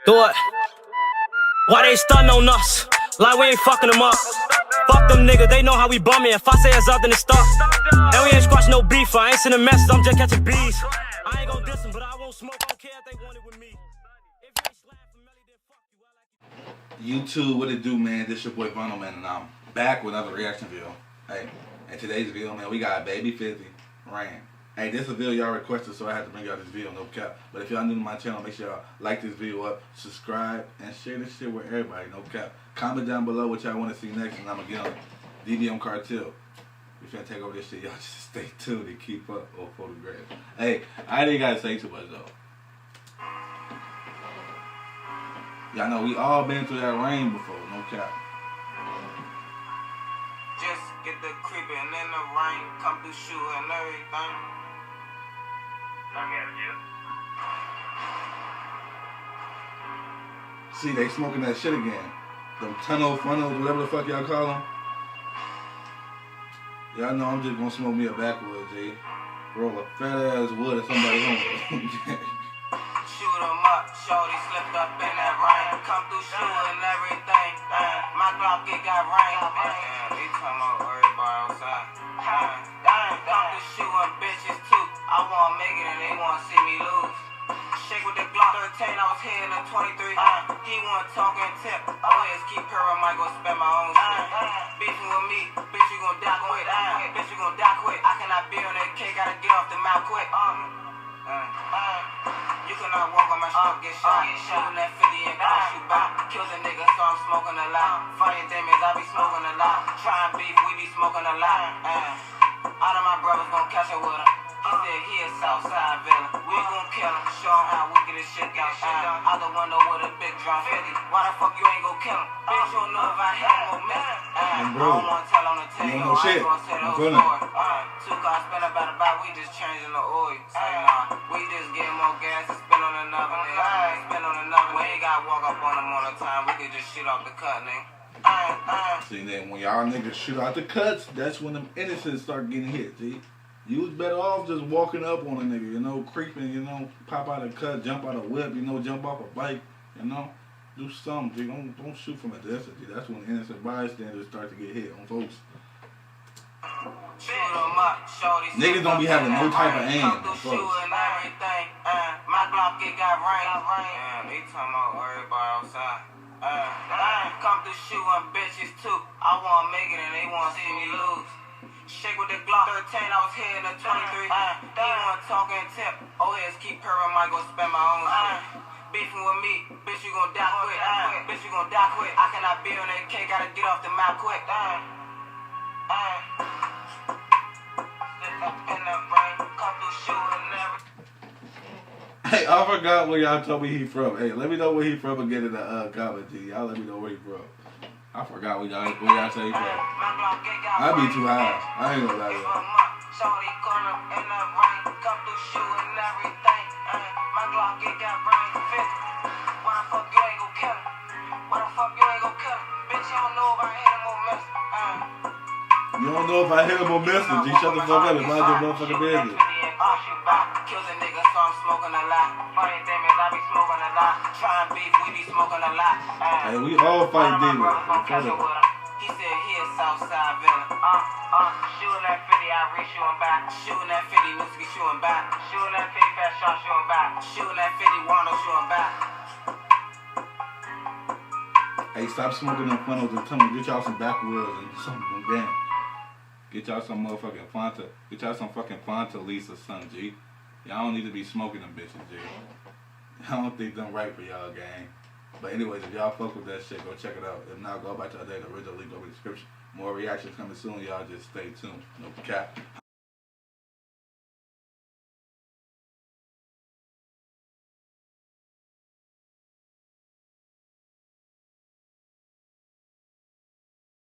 Do it. Why they stuntin' on us? Like we ain't fucking them up. Fuck them niggas, they know how we bummin'. If I say it's up, then it's stuck. And we ain't squashing no beef. I ain't sending messages, I'm just catching bees. I ain't gon' diss them, but I won't smoke. I don't care if they want it with me. YouTube, what it do, man? This your boy Vonno, man, and I'm back with another reaction video. Hey, in today's video, man, we got Baby 50, Rain. Hey, this is a video y'all requested, so I had to bring y'all this video, no cap. But if y'all new to my channel, make sure y'all like this video up, subscribe, and share this shit with everybody, no cap. Comment down below what y'all want to see next, and I'm gonna get on DBM Cartel. We finna take over this shit, y'all just stay tuned and keep up or photograph. Hey, I ain't gotta say too much though. Y'all know we all been through that rain before, no cap. Just get the creepin' in the rain, come through shoe and everything. See, they smoking that shit again. Them tunnel funnels, whatever the fuck y'all call them. Y'all know I'm just gonna smoke me a backwood, G. Roll a fat ass wood at somebody's home. Shoot 'em up, shorty slipped up in that rain. Come through shoe and everything. My Glock, it got rain. They talking about everybody outside. Come through shoe and bitches too. I wanna make it and they wanna see me lose. Shake with the Glock 13, I was here in the 23. He wanna talk and tip. Always keep her, I might go spend my own shit. Beefing with me, bitch, you gon' die quick. Bitch, you gon' die quick. I cannot be on that cake, gotta get off the mouth quick. You cannot walk on my shit, get shot. Shooting that 50 and crush you back. Kill the nigga, so I'm smoking a lot. Funny thing is, I be smoking a lot. Trying beef, we be smoking a lot. All of my brothers gon' catch up with him. He said he a Southside villain. We gon' kill him, show him how wicked this shit got. Out the window with a big drum 50. Why the fuck you ain't gon' kill him? Bitch, you don't know if I had no mess. I don't wanna tell on the tail. I ain't gonna say those stories. 2 cars spin about a bike, we just changing the oil. Say nah, we just getting more gas and spin on another nigga. Spin on another. We ain't gotta walk up on them all the time. We can just shoot off the cut, nigga. See, then when y'all niggas shoot out the cuts, that's when them innocents start getting hit, G. You was better off just walking up on a nigga, you know, creeping, you know, pop out a cut, jump out a whip, you know, jump off a bike, you know. Do something, G. Don't shoot from a distance, G. That's when innocent bystanders start to get hit on folks. Niggas don't be having no type of aim on folks. My Glock, it got rain. They talking about everybody outside. Come through shooting bitches too. I wanna make it and they wanna see me lose. Shake with the Glock 13, I was here in the 23. He wanna talk and tip. Always keep her, I might go spend my own shit. Beefing with me, bitch, you gon' die quick. Bitch, you gon' die quick. I cannot be on that cake, gotta get off the mouth quick. Hey, I forgot where y'all told me he from. Hey, let me know where he from and get in the comment, G. Y'all let me know where he from. I forgot where y'all say he from. I be too high. I ain't gonna lie to you. You don't know if I hit him or miss him, G. Shut the fuck up and mind your motherfucking business. Kill the nigga, so I'm smoking a lot. Funny thing is, I be smoking a lot. Trying beef, we be smoking a lot. Hey, we all fight demons. He said he a Southside villain. Shooting that 50, I re-shoot him back. Shooting that 50, Newski shooting back. Shooting that 50, fast shot shooting back. Shooting that 50, Vonno shooting back. Hey, stop smoking them funnels and tunnels. Get y'all some backwoods and something, damn. Get y'all some motherfucking Fanta. Get y'all some fucking Fanta Lisa son, G. Y'all don't need to be smoking them bitches, G. I don't think them right for y'all, gang. But anyways, if y'all fuck with that shit, go check it out. If not, go back to our day. The original link over in the description. More reactions coming soon. Y'all just stay tuned. No cap.